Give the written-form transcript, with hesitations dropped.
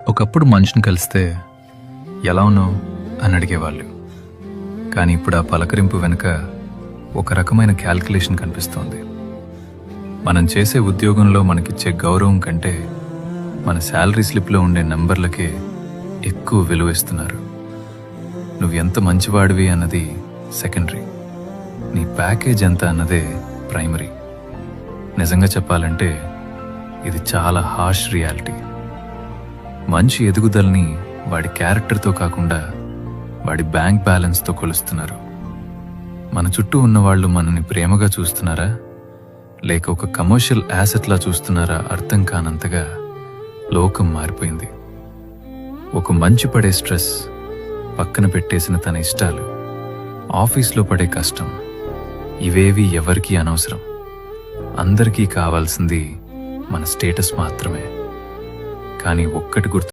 ఒకప్పుడు మనిషిని కలిస్తే ఎలా ఉన్నావు అని అడిగేవాళ్ళు. కానీ ఇప్పుడు ఆ పలకరింపు వెనుక ఒక రకమైన క్యాల్కులేషన్ కనిపిస్తోంది. మనం చేసే ఉద్యోగంలో మనకిచ్చే గౌరవం కంటే మన శాలరీ స్లిప్లో ఉండే నంబర్లకే ఎక్కువ విలువ ఇస్తున్నారు. నువ్వు ఎంత మంచివాడివి అన్నది సెకండరీ, నీ ప్యాకేజ్ ఎంత అన్నదే ప్రైమరీ. నిజంగా చెప్పాలంటే ఇది చాలా హార్ష్ రియాలిటీ. మంచి ఎదుగుదలని వాడి క్యారెక్టర్తో కాకుండా వాడి బ్యాంక్ బ్యాలెన్స్తో కొలుస్తున్నారు. మన చుట్టూ ఉన్నవాళ్ళు మనని ప్రేమగా చూస్తున్నారా లేక ఒక కమర్షియల్ యాసెట్లా చూస్తున్నారా అర్థం కానంతగా లోకం మారిపోయింది. ఒక మంచి పడే స్ట్రెస్, పక్కన పెట్టేసిన తన ఇష్టాలు, ఆఫీస్లో పడే కష్టం, ఇవేవి ఎవరికీ అనవసరం. అందరికీ కావాల్సింది మన స్టేటస్ మాత్రమే. కానీ ఒక్కటి గుర్తు